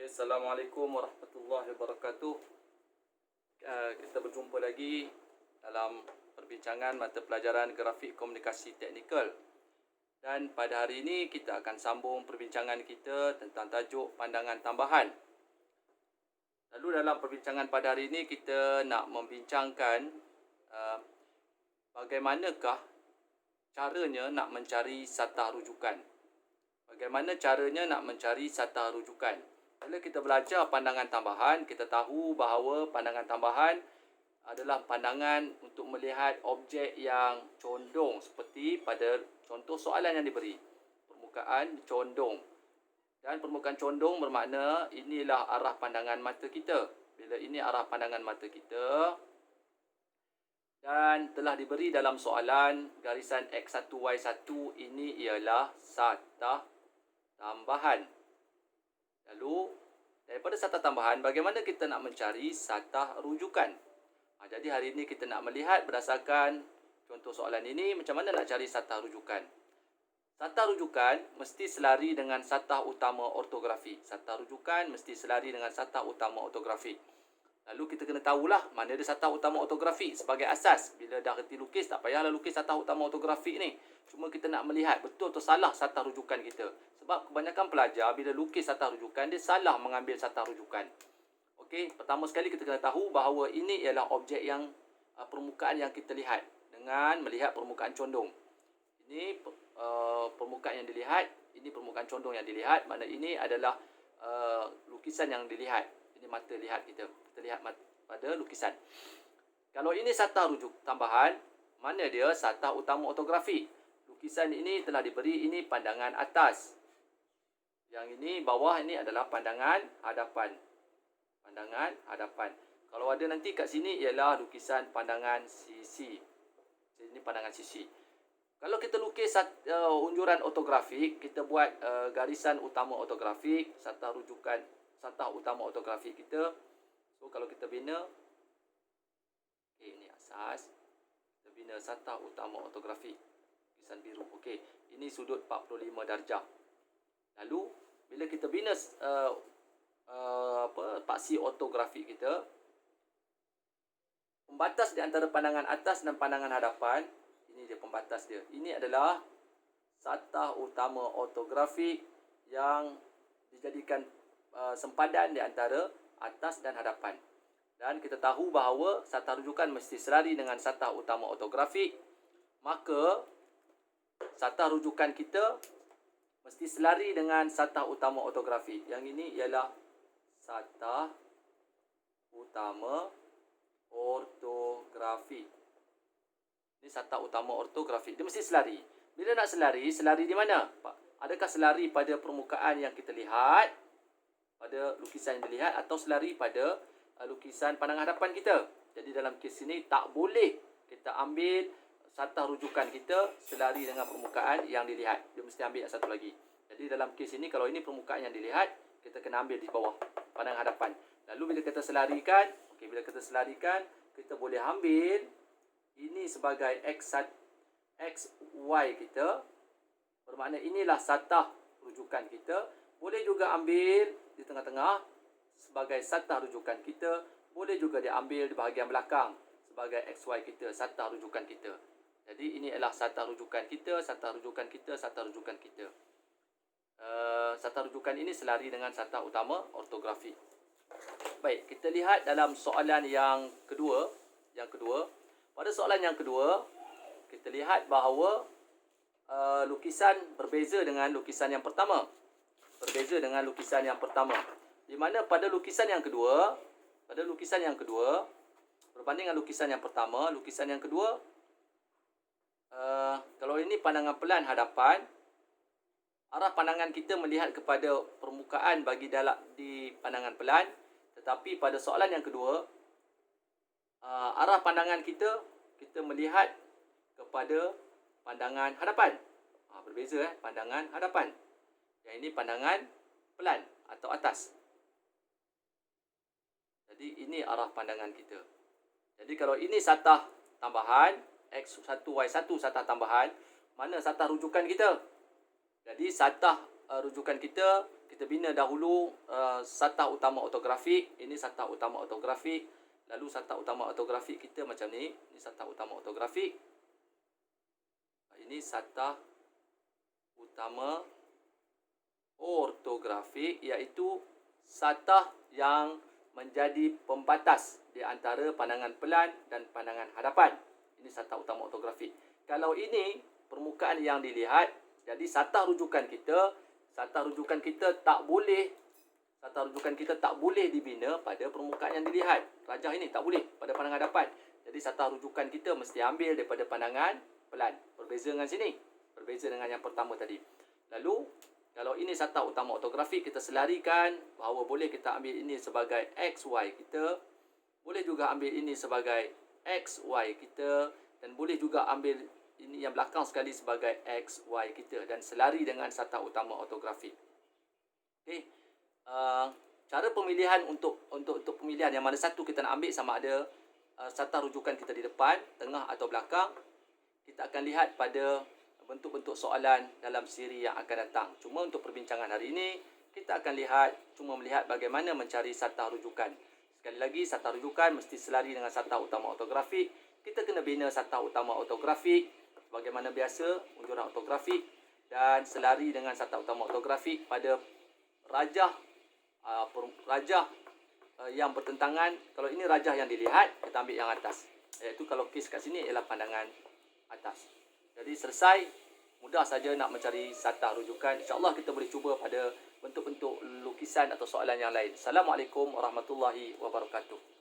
Assalamualaikum warahmatullahi wabarakatuh. Kita berjumpa lagi dalam perbincangan mata pelajaran grafik komunikasi teknikal. Dan pada hari ini kita akan sambung perbincangan kita tentang tajuk pandangan tambahan. Lalu dalam perbincangan pada hari ini kita nak membincangkan bagaimanakah caranya nak mencari satah rujukan. Bagaimana caranya nak mencari satah rujukan. Bila kita belajar pandangan tambahan, kita tahu bahawa pandangan tambahan adalah pandangan untuk melihat objek yang condong seperti pada contoh soalan yang diberi. Permukaan condong. Dan permukaan condong bermakna inilah arah pandangan mata kita. Bila ini arah pandangan mata kita dan telah diberi dalam soalan garisan X1, Y1 ini ialah satah tambahan. Lalu, daripada satah tambahan, bagaimana kita nak mencari satah rujukan? Jadi, hari ini kita nak melihat berdasarkan contoh soalan ini, macam mana nak cari satah rujukan. Satah rujukan mesti selari dengan satah utama ortografi. Satah rujukan mesti selari dengan satah utama ortografi. Lalu, kita kena tahulah mana ada satah utama ortografi sebagai asas. Bila dah reti lukis, tak payahlah lukis satah utama ortografi ni. Cuma kita nak melihat betul atau salah satah rujukan kita. Sebab kebanyakan pelajar bila lukis satah rujukan, dia salah mengambil satah rujukan. Okey, pertama sekali kita kena tahu bahawa ini ialah objek yang permukaan yang kita lihat dengan melihat permukaan condong. Ini permukaan yang dilihat, ini permukaan condong yang dilihat, mana ini adalah lukisan yang dilihat. Ini mata lihat kita. Kita lihat pada lukisan. Kalau ini satah rujuk tambahan, mana dia satah utama ortografi. Lukisan ini telah diberi ini pandangan atas. Yang ini bawah ini adalah pandangan hadapan. Pandangan hadapan. Kalau ada nanti kat sini ialah lukisan pandangan sisi. Ini pandangan sisi. Kalau kita lukis unjuran ortografik, kita buat garisan utama ortografik, satah rujukan, satah utama ortografik kita. So kalau kita bina, okey, ini asas. Kita bina satah utama ortografik. Lukisan biru. Okey, ini sudut 45 darjah. Lalu bila kita bina paksi ortografi kita, pembatas di antara pandangan atas dan pandangan hadapan, ini dia pembatas dia. Ini adalah satah utama ortografi yang dijadikan sempadan di antara atas dan hadapan. Dan kita tahu bahawa satah rujukan mesti selari dengan satah utama ortografi. Maka satah rujukan kita mesti selari dengan satah utama ortografi. Yang ini ialah satah utama ortografi. Ini satah utama ortografi. Dia mesti selari. Bila nak selari, selari di mana? Adakah selari pada permukaan yang kita lihat, pada lukisan yang dilihat, atau selari pada lukisan pandangan hadapan kita? Jadi dalam kes ini tak boleh kita ambil satah rujukan kita selari dengan permukaan yang dilihat. Dia mesti ambil yang satu lagi. Jadi dalam kes ini, kalau ini permukaan yang dilihat, kita kena ambil di bawah pandangan hadapan. Lalu bila kita selarikan, bila kita selarikan, kita boleh ambil ini sebagai XY kita. Bermakna inilah satah rujukan kita. Boleh juga ambil di tengah-tengah sebagai satah rujukan kita. Boleh juga diambil di bahagian belakang sebagai XY kita, satah rujukan kita. Jadi ini adalah satah rujukan kita, satah rujukan kita, satah rujukan kita. Satah rujukan ini selari dengan satah utama ortografi. Baik, kita lihat dalam soalan yang kedua. Pada soalan yang kedua, kita lihat bahawa lukisan berbeza dengan lukisan yang pertama. Di mana pada lukisan yang kedua, berbanding dengan lukisan yang pertama, lukisan yang kedua, kalau ini pandangan pelan hadapan, arah pandangan kita melihat kepada permukaan bagi di pandangan pelan. Tetapi pada soalan yang kedua, arah pandangan kita melihat kepada pandangan hadapan. Berbeza pandangan hadapan. Yang ini pandangan pelan atau atas. Jadi ini arah pandangan kita. Jadi kalau ini satah tambahan, X1, Y1 satah tambahan, mana satah rujukan kita? Jadi satah rujukan kita kita bina dahulu satah utama ortografik. Ini satah utama ortografik. Lalu satah utama ortografik kita macam ni. Ini satah utama ortografik. Ini satah utama ortografik, iaitu satah yang menjadi pembatas di antara pandangan pelan dan pandangan hadapan. Ini satah utama ortografik. Kalau ini permukaan yang dilihat, jadi satah rujukan kita tak boleh dibina pada permukaan yang dilihat. Rajah ini tak boleh pada pandangan hadapan. Jadi satah rujukan kita mesti ambil daripada pandangan pelan. Berbeza dengan sini. Berbeza dengan yang pertama tadi. Lalu kalau ini satah utama ortografik, kita selarikan bahawa boleh kita ambil ini sebagai XY kita. Boleh juga ambil ini sebagai XY kita. Dan boleh juga ambil ini yang belakang sekali sebagai XY kita. Dan selari dengan satah utama ortografik. Okey. Cara pemilihan untuk pemilihan yang mana satu kita nak ambil, sama ada satah rujukan kita di depan, tengah atau belakang. Kita akan lihat pada bentuk-bentuk soalan dalam siri yang akan datang. Cuma untuk perbincangan hari ini, kita akan melihat bagaimana mencari satah rujukan. Sekali lagi, satah rujukan mesti selari dengan satah utama ortografik. Kita kena bina satah utama ortografik bagaimana biasa, unjuran ortografik, dan selari dengan satah utama ortografik pada rajah yang bertentangan. Kalau ini rajah yang dilihat, kita ambil yang atas. Iaitu kalau kes kat sini ialah pandangan atas. Jadi selesai. Mudah saja nak mencari satah rujukan. InsyaAllah kita boleh cuba pada bentuk-bentuk lukisan atau soalan yang lain. Assalamualaikum warahmatullahi wabarakatuh.